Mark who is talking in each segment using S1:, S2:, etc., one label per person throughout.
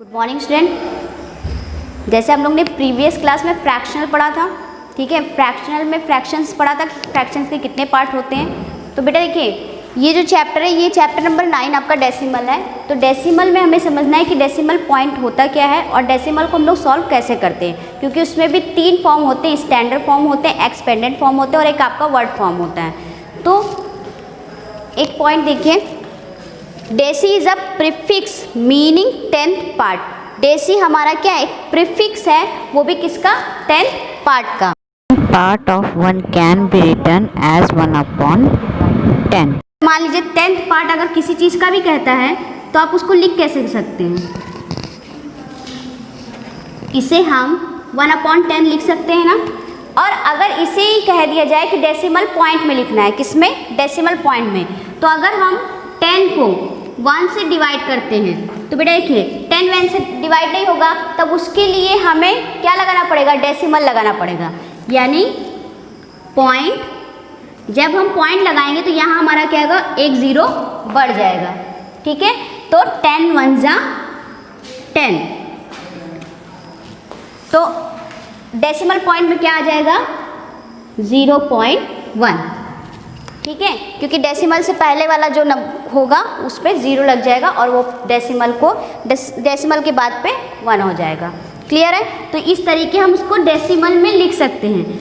S1: Good morning student. जैसे हम लोग ने प्रीवियस क्लास में फ्रैक्शनल पढ़ा था, ठीक है। फ्रैक्शनल में फ्रैक्शंस पढ़ा था, फ्रैक्शंस के कितने पार्ट होते हैं। तो बेटा देखिए, ये जो चैप्टर है ये चैप्टर नंबर 9 आपका डेसिमल है। तो डेसिमल में हमें समझना है कि डेसिमल पॉइंट होता क्या है और डेसिमल को हम लोग सॉल्व कैसे करते हैं, क्योंकि उसमें भी 3 फॉर्म होते हैं, स्टैंडर्ड फॉर्म होते हैं, एक्सपेंडेड फॉर्म होते हैं और एक आपका वर्ड फॉर्म होता है। तो एक पॉइंट देखिए, deci is a prefix meaning 10th part. Deci हमारा क्या है, एक प्रीफिक्स है, वो भी किसका, 10th पार्ट का।
S2: Part of 1 can be written as 1/10.
S1: मान लीजिए 10th पार्ट अगर किसी चीज़ का भी कहता है तो आप उसको लिख कैसे सकते हैं, इसे हम 1/10 लिख सकते हैं ना। और अगर इसे ही कह दिया जाए कि डेसिमल पॉइंट में लिखना है, किसमें, डेसिमल पॉइंट में, तो अगर हम 10 को 1 से डिवाइड करते हैं तो बेटा देखिए 10 1 से डिवाइड नहीं होगा, तब उसके लिए हमें क्या लगाना पड़ेगा, डेसिमल लगाना पड़ेगा। यानी पॉइंट, जब हम पॉइंट लगाएंगे तो यहाँ हमारा क्या होगा, एक 0 बढ़ जाएगा, ठीक है। तो 10 1 जा 10, तो डेसिमल पॉइंट में क्या आ जाएगा, 0.1, ठीक है। क्योंकि डेसिमल से पहले वाला जो होगा उस पर 0 लग जाएगा और वो डेसिमल को डेसिमल के बाद पे 1 हो जाएगा। क्लियर है। तो इस तरीके हम उसको डेसिमल में लिख सकते हैं।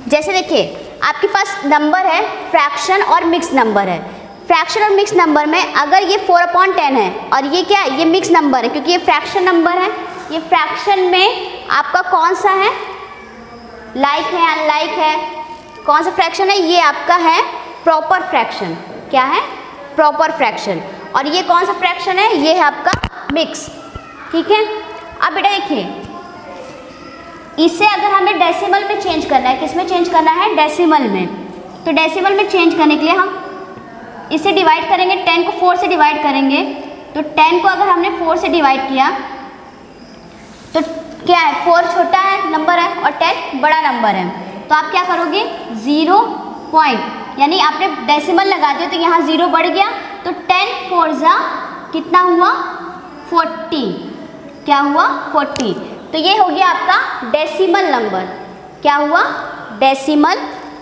S1: जैसे देखिए आपके पास नंबर है, फ्रैक्शन और मिक्स नंबर है। फ्रैक्शन और मिक्स नंबर में अगर ये 4/10 है और ये क्या है, ये मिक्स नंबर है, क्योंकि ये फ्रैक्शन नंबर है। ये फ्रैक्शन में आपका कौन सा है, लाइक है, अनलाइक है, कौन सा फ्रैक्शन है, ये आपका है प्रॉपर फ्रैक्शन। क्या है, प्रॉपर फ्रैक्शन। और ये कौन सा फ्रैक्शन है, ये है आपका मिक्स, ठीक है। अब बेटा देखिए, इसे अगर हमें डेसिमल में चेंज करना है, किस में चेंज करना है, डेसिमल में। तो डेसिमल में चेंज करने के लिए हम इसे डिवाइड करेंगे, 10 को 4 से डिवाइड करेंगे। तो 10 को अगर हमने 4 से डिवाइड किया तो क्या है, 4 छोटा है नंबर है और 10 बड़ा नंबर है। तो आप क्या करोगे, 0 पॉइंट, यानी आपने डेसिमल लगा दिया तो यहाँ 0 बढ़ गया। तो 10 4 जा कितना हुआ, 40। क्या हुआ, 40। तो ये हो गया आपका डेसिमल नंबर। क्या हुआ, डेसिमल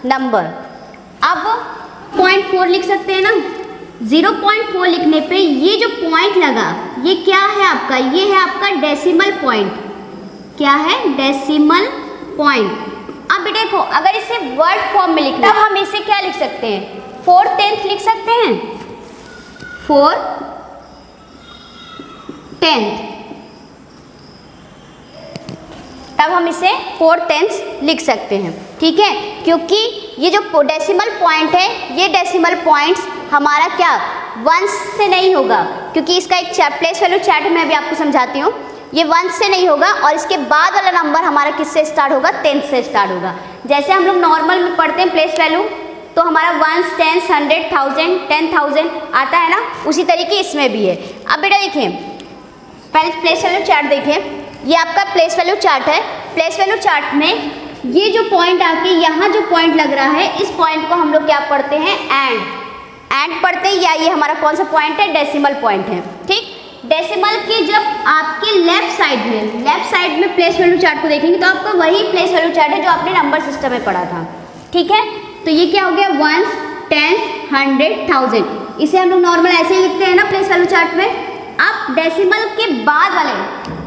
S1: नंबर। अब 0.4 लिख सकते हैं ना। 0.4 लिखने पे ये जो पॉइंट लगा ये क्या है आपका, ये है आपका डेसिमल पॉइंट। क्या है, डेसिमल पॉइंट। अब बेटा देखो, अगर इसे वर्ड फॉर्म में लिखना है तब हम इसे क्या लिख सकते हैं, 4/10 लिख सकते हैं। 4/10, तब हम इसे 4/10 लिख सकते हैं, ठीक है। क्योंकि ये जो डेसिमल पॉइंट है, ये डेसिमल पॉइंट्स हमारा क्या 1 से नहीं होगा, क्योंकि इसका एक प्लेस वैल्यू चैट में अभी आपको समझाती हूँ। ये 1 से नहीं होगा और इसके बाद वाला नंबर हमारा किससे स्टार्ट होगा, 10 से स्टार्ट होगा। जैसे हम लोग नॉर्मल में पढ़ते हैं प्लेस वैल्यू, तो हमारा 1 10 100 1000 10,000 आता है ना, उसी तरीके इसमें भी है। अब बेटा देखिए, पहले प्लेस वैल्यू चार्ट देखिए, ये आपका प्लेस वैल्यू चार्ट है। प्लेस वैल्यू चार्ट में ये जो पॉइंट आके यहाँ जो पॉइंट लग रहा है, इस पॉइंट को हम लोग क्या पढ़ते हैं, एंड पढ़ते हैं, या ये हमारा कौन सा पॉइंट है, डेसिमल पॉइंट है, ठीक। डेसिमल के जब आपके लेफ्ट साइड में प्लेस वैल्यू चार्ट को देखेंगे तो आपका वही प्लेस वैल्यू चार्ट है जो आपने नंबर सिस्टम में पढ़ा था, ठीक है। तो ये क्या हो गया, 1 10 100 1000, इसे हम लोग नॉर्मल ऐसे ही लिखते हैं ना प्लेस वैल्यू चार्ट में। अब डेसिमल के बाद वाले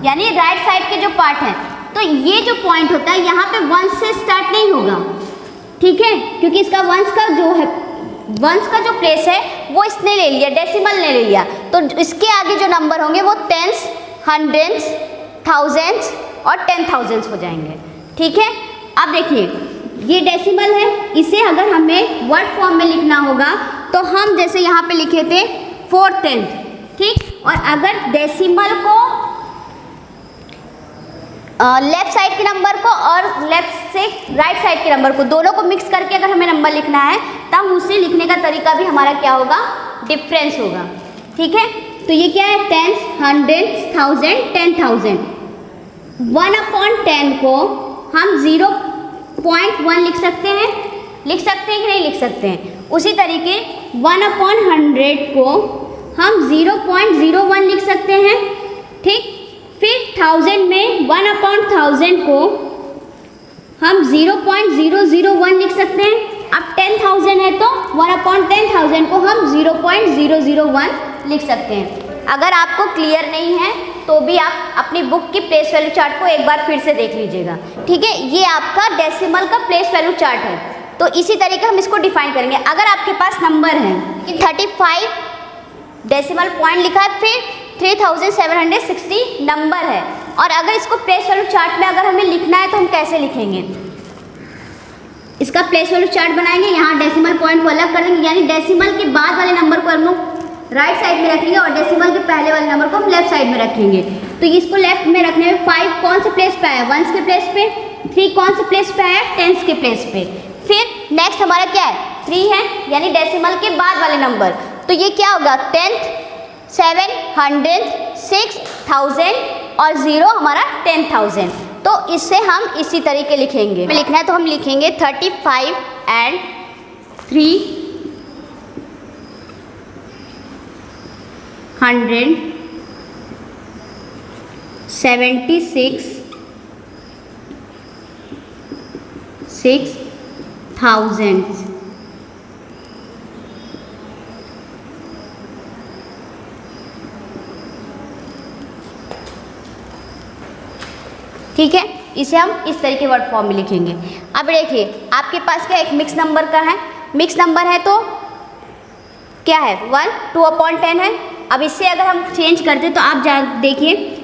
S1: यानी राइट साइड के जो पार्ट है, तो ये जो पॉइंट होता है यहाँ पे 1 से स्टार्ट नहीं होगा, ठीक है, क्योंकि इसका 1 का जो है, 1 का जो प्लेस है वो इसने ले लिया, डेसिमल ने ले लिया। तो इसके आगे जो नंबर होंगे वो 10s 100s 1000s और 10,000s हो जाएंगे, ठीक है। अब देखिए, ये डेसिमल है, इसे अगर हमें वर्ड फॉर्म में लिखना होगा तो हम जैसे यहाँ पे लिखे थे 4/10, ठीक। और अगर डेसिमल को लेफ्ट साइड के नंबर को और लेफ्ट से राइट साइड के नंबर को, दोनों को मिक्स करके अगर हमें नंबर लिखना है तब उसे लिखने का तरीका भी हमारा क्या होगा, डिफरेंस होगा, ठीक है। तो ये क्या है, 10s 100s 1000 10,000। 1/10 को हम 0.1 लिख सकते हैं कि नहीं लिख सकते हैं। उसी तरीके 1/100 को हम 0.01 लिख सकते हैं, ठीक। फिर 1000 में 1/1000 को हम 0.001 लिख सकते हैं। अब 10,000 है तो 1/10,000 को हम 0.001 लिख सकते हैं। अगर आपको क्लियर नहीं है तो भी आप अपनी बुक की प्लेस वैल्यू चार्ट को एक बार फिर से देख लीजिएगा, ठीक है। ये आपका डेसिमल का प्लेस वैल्यू चार्ट है। तो इसी तरीके हम इसको डिफाइन करेंगे। अगर आपके पास नंबर है कि 35 डेसिमल पॉइंट लिखा है, फिर 3760 नंबर है, और अगर इसको प्लेस वैल्यू चार्ट में अगर हमें लिखना है तो हम कैसे लिखेंगे? इसका प्लेस वैल्यू चार्ट बनाएंगे, यहाँ डेसिमल पॉइंट को अलग कर देंगे, यानी डेसिमल के बाद वाले नंबर को हम लोग राइट साइड में रखेंगे और डेसिमल के पहले वाले नंबर को हम लेफ्ट साइड में रखेंगे। तो इसको लेफ्ट में रखने में 5 कौन से प्लेस पे आया? 1s के प्लेस पे। 3 कौन से प्लेस पे आया? 10s के प्लेस पे। फिर नेक्स्ट हमारा क्या है? 3 है, यानी डेसिमल के बाद वाले नंबर। तो ये क्या होगा? 10th, 700, 6000 और 0 हमारा 10,000। तो इससे हम इसी तरीके लिखेंगे। लिखना है तो हम लिखेंगे 35 and 300 76 6000। ठीक है, इसे हम इस तरीके वर्ड फॉर्म में लिखेंगे। अब देखिए आपके पास क्या एक मिक्स नंबर का है, मिक्स नंबर है तो क्या है? 1 2/10 है। अब इससे अगर हम चेंज करते तो आप देखिए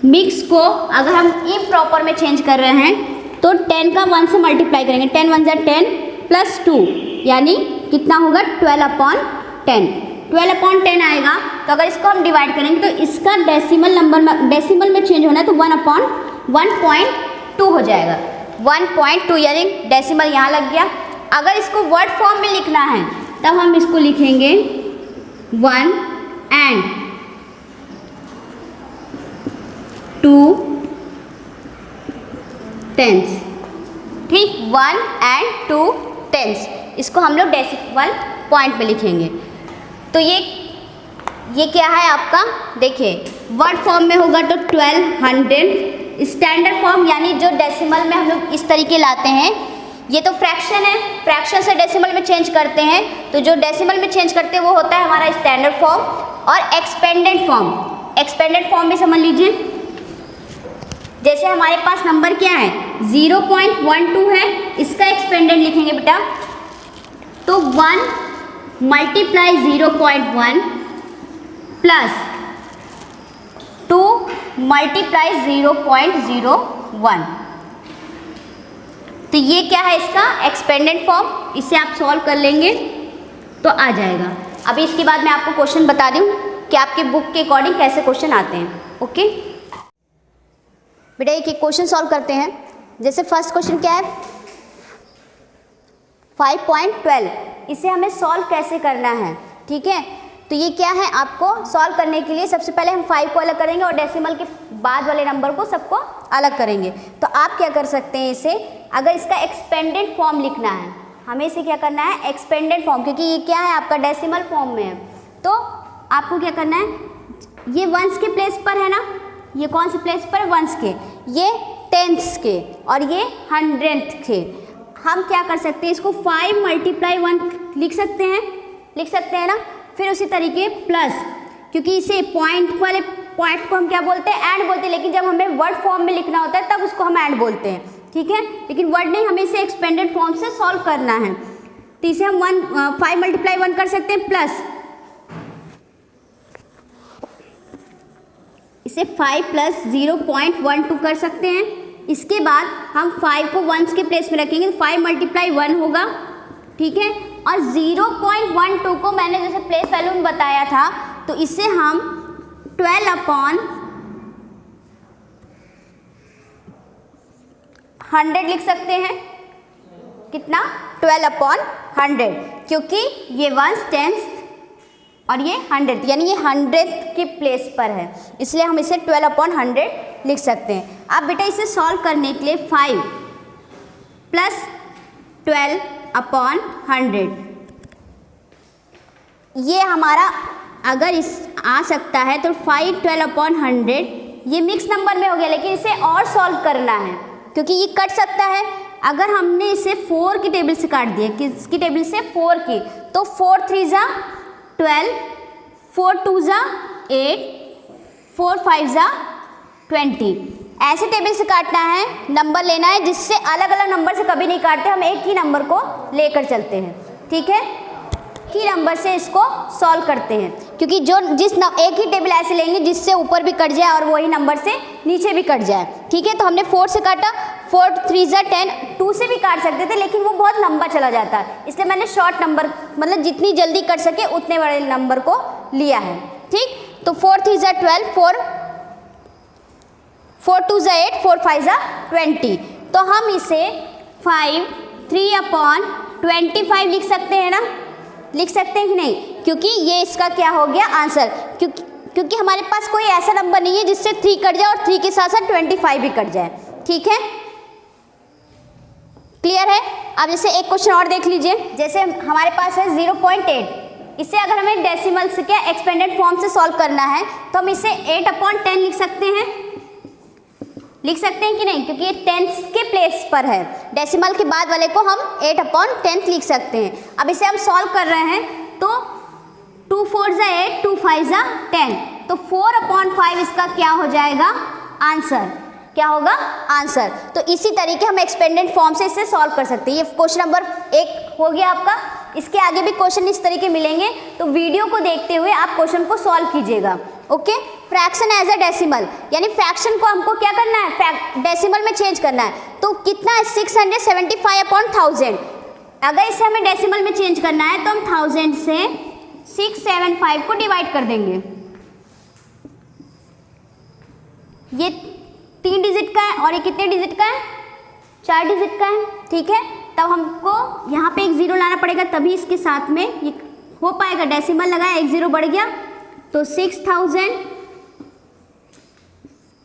S1: मिक्स को अगर हम इम्प्रॉपर में चेंज कर रहे हैं तो 10 का 1 से मल्टीप्लाई करेंगे, 10 1 = 10 प्लस 2 यानी कितना होगा? 12/10। 12/10 आएगा। तो अगर इसको हम डिवाइड करेंगे तो इसका डेसिमल नंबर में, डेसिमल में चेंज होना है तो 1/1.2 हो जाएगा। 1.2 यानी डेसिमल यहाँ लग गया। अगर इसको वर्ड फॉर्म में लिखना है तब हम इसको लिखेंगे 1 and 2 10s। ठीक, 1 and 2 10s, इसको हम लोग डेसिमल पॉइंट में लिखेंगे। तो ये क्या है आपका? देखिए वर्ड फॉर्म में होगा तो 1200। स्टैंडर्ड फॉर्म यानी जो डेसिमल में हम लोग इस तरीके लाते हैं, ये तो फ्रैक्शन है, फ्रैक्शन से डेसिमल में चेंज करते हैं। तो जो डेसिमल में चेंज करते हैं वो होता है हमारा स्टैंडर्ड फॉर्म और एक्सपेंडेड फॉर्म। एक्सपेंडेड फॉर्म भी समझ लीजिए, जैसे हमारे पास नंबर क्या है? 0.12 है, इसका एक्सपेंडेड लिखेंगे बेटा तो 1 × 0.1 प्लस 2 × 0.01। तो ये क्या है? इसका एक्सपेंडेड फॉर्म। इसे आप सॉल्व कर लेंगे तो आ जाएगा। अभी इसके बाद मैं आपको क्वेश्चन बता दूं कि आपके बुक के अकॉर्डिंग कैसे क्वेश्चन आते हैं। ओके बेटा, एक क्वेश्चन सॉल्व करते हैं। जैसे फर्स्ट क्वेश्चन क्या है? 5.12। इसे हमें सॉल्व कैसे करना है? ठीक है, तो ये क्या है? आपको सॉल्व करने के लिए सबसे पहले हम 5 को अलग करेंगे और डेसिमल के बाद वाले नंबर को सबको अलग करेंगे। तो आप क्या कर सकते हैं, इसे अगर इसका एक्सपेंडेड फॉर्म लिखना है, हमें इसे क्या करना है? एक्सपेंडेड फॉर्म, क्योंकि ये क्या है? आपका डेसिमल फॉर्म में है। तो आपको क्या करना है? ये 1s के प्लेस पर है ना, ये कौन से प्लेस पर? 1s के, ये 10s के और ये 100th के। हम क्या कर सकते हैं? इसको 5 × 1 लिख सकते हैं, लिख सकते हैं ना। फिर उसी तरीके प्लस, क्योंकि इसे पॉइंट वाले पॉइंट को हम क्या बोलते हैं? ऐंड बोलते हैं। लेकिन जब हमें वर्ड फॉर्म में लिखना होता है तब उसको हम ऐंड बोलते हैं, ठीक है। लेकिन वर्ड नहीं, हमें इसे एक्सपेंडेड फॉर्म से सॉल्व करना है। तो इसे हम 5 × 1 कर सकते हैं प्लस इसे 5 + 0.12 कर सकते हैं। इसके बाद हम 5 को 1s के प्लेस में रखेंगे तो 5 × 1 होगा, ठीक है। और 0.12 को मैंने जैसे प्लेस वैल्यू में बताया था, तो इसे हम 12/100 लिख सकते हैं। कितना? 12/100, क्योंकि ये 1s 10s और ये 100th, यानी ये 100th के प्लेस पर है, इसलिए हम इसे 12/100 लिख सकते हैं। अब बेटा इसे सॉल्व करने के लिए 5 + 12/100 ये हमारा अगर इस आ सकता है तो 512/100 ये मिक्स नंबर में हो गया, लेकिन इसे और सॉल्व करना है क्योंकि ये कट सकता है। अगर हमने इसे 4 की टेबल से काट दिया, किसकी टेबल से? 4 की, तो 4 3 ज़ा 12, 4 2 ज़ा 8, 4 5 ज़ा 20। ऐसे टेबल से काटना है, नंबर लेना है जिससे अलग अलग नंबर से कभी नहीं काटते, हम एक ही नंबर को लेकर चलते हैं, ठीक है। ही नंबर से इसको सॉल्व करते हैं क्योंकि एक ही टेबल ऐसे लेंगे जिससे ऊपर भी कट जाए और वही नंबर से नीचे भी कट जाए, ठीक है। तो हमने 4 से काटा, 4 3 ज़ा 10, 2 से भी काट सकते थे लेकिन वो बहुत लंबा चला जाता है, इसलिए मैंने शॉर्ट नंबर मतलब जितनी जल्दी कट सके उतने बड़े नंबर को लिया है, ठीक। तो 4 3 ज़ा 12, 4 2 ज़ा 8, 4 5 ज़ा 20। तो हम इसे 5 3/25 लिख सकते हैं ना, लिख सकते हैं कि नहीं, क्योंकि ये इसका क्या हो गया आंसर, क्योंकि हमारे पास कोई ऐसा नंबर नहीं है जिससे 3 कट जाए और 3 के साथ साथ 25 भी कट जाए, ठीक है। क्लियर है। अब जैसे एक क्वेश्चन और देख लीजिए, जैसे हमारे पास है 0.8, इसे अगर हमें डेसिमल से क्या एक्सपेंडेड फॉर्म से सॉल्व करना है तो हम इसे 8/10 लिख सकते हैं, लिख सकते हैं कि नहीं, क्योंकि ये टेंथ के प्लेस पर है, डेसिमल के बाद वाले को हम 8/10 लिख सकते हैं। अब इसे हम सॉल्व कर रहे हैं तो 2 4 ज़ा 8, 2 5 ज़ा 10, तो 4/5 इसका क्या हो जाएगा आंसर, क्या होगा आंसर। तो इसी तरीके हम एक्सपेंडेड फॉर्म से इसे सॉल्व कर सकते हैं। ये क्वेश्चन नंबर 1 हो गया आपका। इसके आगे भी क्वेश्चन इस तरीके मिलेंगे, तो वीडियो को देखते हुए आप क्वेश्चन को सॉल्व कीजिएगा, okay. Fraction as a decimal, यानी फ्रैक्शन को हमको क्या करना है, डेसिमल में चेंज करना है। तो कितना है 675/1000। अगर इसे हमें डेसिमल में चेंज करना है तो हम 1000 से 675 को डिवाइड कर देंगे। ये 3 डिजिट का है और ये कितने डिजिट का है, 4 डिजिट का है, ठीक है। तब हमको यहाँ पे एक 0 लाना पड़ेगा, तभी इसके साथ में ये हो पाएगा। डेसिमल लगाया, एक 0 बढ़ गया, तो 6000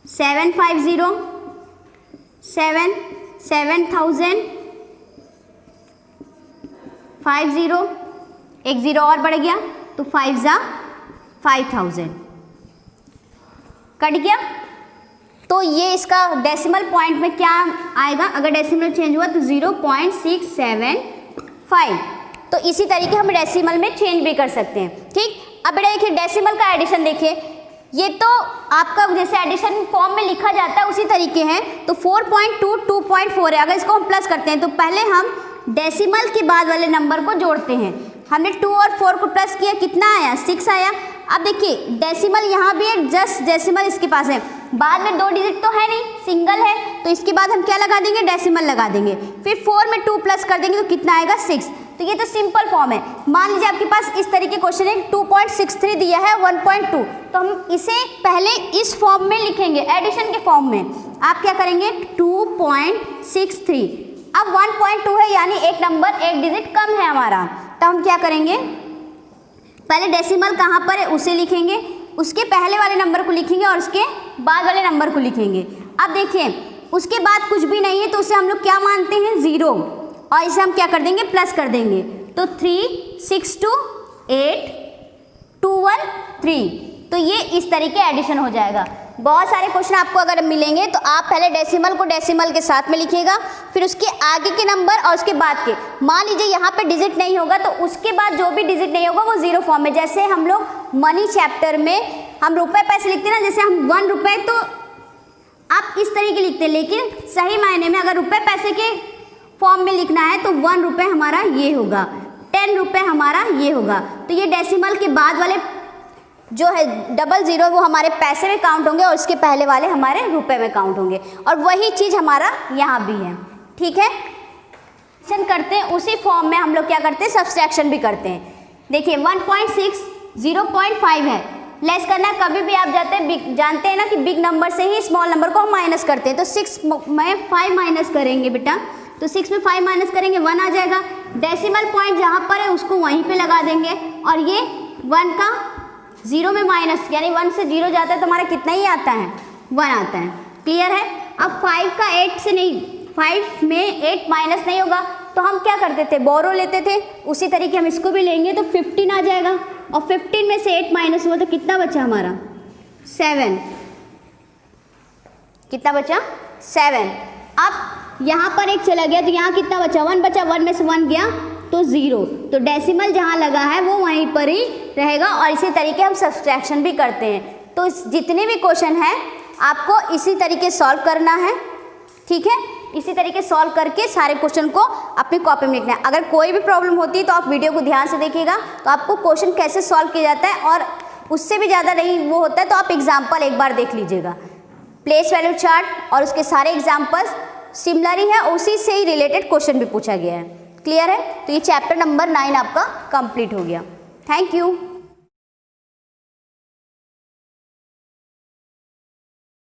S1: 750 7 7000 50, एक 0 और बढ़ गया, तो 5 ज़ा 5000 कट गया। तो ये इसका डेसिमल पॉइंट में क्या आएगा, अगर डेसिमल चेंज हुआ तो 0.675। तो इसी तरीके हम डेसिमल में चेंज भी कर सकते हैं, ठीक। अब बेटा देखिए डेसिमल का एडिशन देखिए, ये तो आपका जैसे एडिशन फॉर्म में लिखा जाता है उसी तरीके हैं। तो 4.2 2.4 है, अगर इसको हम प्लस करते हैं तो पहले हम डेसिमल के बाद वाले नंबर को जोड़ते हैं। हमने 2 और 4 को प्लस किया, कितना आया 6 आया। अब देखिए डेसिमल यहाँ भी है, जस्ट डेसिमल इसके पास है, बाद में 2 डिजिट तो है नहीं, सिंगल है, तो इसके बाद हम क्या लगा देंगे, डेसिमल लगा देंगे। फिर 4 में 2 प्लस कर देंगे तो कितना आएगा 6। तो ये तो सिंपल फॉर्म है। मान लीजिए आपके पास इस तरीके क्वेश्चन है, 2.63 दिया है 1.2, तो हम इसे पहले इस फॉर्म में लिखेंगे, एडिशन के फॉर्म में। आप क्या करेंगे 2.63, अब 1.2 है यानी एक नंबर एक डिजिट कम है हमारा, तो हम क्या करेंगे पहले डेसिमल कहाँ पर है उसे लिखेंगे, उसके पहले वाले नंबर को लिखेंगे और उसके बाद वाले नंबर को लिखेंगे। अब देखिए उसके बाद कुछ भी नहीं है तो उसे हम लोग क्या मानते हैं 0, और इसे हम क्या कर देंगे प्लस कर देंगे। तो 3 6 2 8 2 1 3, तो ये इस तरीके एडिशन हो जाएगा। बहुत सारे क्वेश्चन आपको अगर मिलेंगे तो आप पहले डेसिमल को डेसिमल के साथ में लिखिएगा, फिर उसके आगे के नंबर और उसके बाद के। मान लीजिए यहाँ पे डिजिट नहीं होगा तो उसके बाद जो भी डिजिट नहीं होगा वो 0 फॉर्म में। जैसे हम लोग मनी चैप्टर में हम रुपए पैसे लिखते हैं ना, जैसे हम 1 रुपये तो आप इस तरीके लिखते हैं, लेकिन सही मायने में अगर रुपए पैसे के फॉर्म में लिखना है तो 1 रुपये हमारा ये होगा, 10 रुपये हमारा ये होगा। तो ये डेसिमल के बाद वाले जो है 00 वो हमारे पैसे में काउंट होंगे और उसके पहले वाले हमारे रुपए में काउंट होंगे, और वही चीज़ हमारा यहाँ भी है, ठीक है। सब्ट्रैक्शन करते हैं उसी फॉर्म में हम लोग क्या करते हैं सब्ट्रैक्शन भी करते हैं। देखिए 1.6 0.5 है, लेस करना है, कभी भी आप जानते हैं ना कि बिग नंबर से ही स्मॉल नंबर को हम माइनस करते हैं। तो 6 में 5 माइनस करेंगे बेटा, तो 6 में 5 माइनस करेंगे 1 आ जाएगा। डेसिमल पॉइंट जहाँ पर है उसको वहीं पे लगा देंगे, और ये 1 का 0 में माइनस, यानी 1 से 0 जाता है तो हमारा कितना ही आता है 1 आता है। क्लियर है। अब 5 का 8 से नहीं, 5 में 8 माइनस नहीं होगा, तो हम क्या करते थे बोरो लेते थे, उसी तरीके हम इसको भी लेंगे तो 15 आ जाएगा। और 15 में से 8 माइनस हुआ तो कितना बचा हमारा 7, कितना बचा 7। अब यहाँ पर एक चला गया तो यहाँ कितना बचा 1 बचा, 1 में से 1 गया तो 0, तो डेसिमल जहाँ लगा है वो वहीं पर ही रहेगा। और इसी तरीके हम सब्सट्रैक्शन भी करते हैं। तो जितने भी क्वेश्चन हैं आपको इसी तरीके सॉल्व करना है, ठीक है। इसी तरीके सॉल्व करके सारे क्वेश्चन को अपनी कॉपी में लिखना है। अगर कोई भी प्रॉब्लम होती है तो आप वीडियो को ध्यान से देखिएगा, तो आपको क्वेश्चन कैसे सॉल्व किया जाता है और उससे भी ज़्यादा नहीं वो होता है तो आप एग्जाम्पल एक बार देख लीजिएगा। प्लेस वैल्यू चार्ट और उसके सारे एग्जाम्पल्स सिमिलर ही है, उसी से ही रिलेटेड क्वेश्चन भी पूछा गया है। क्लियर है? तो ये चैप्टर नंबर 9 आपका कंप्लीट हो गया। Thank you.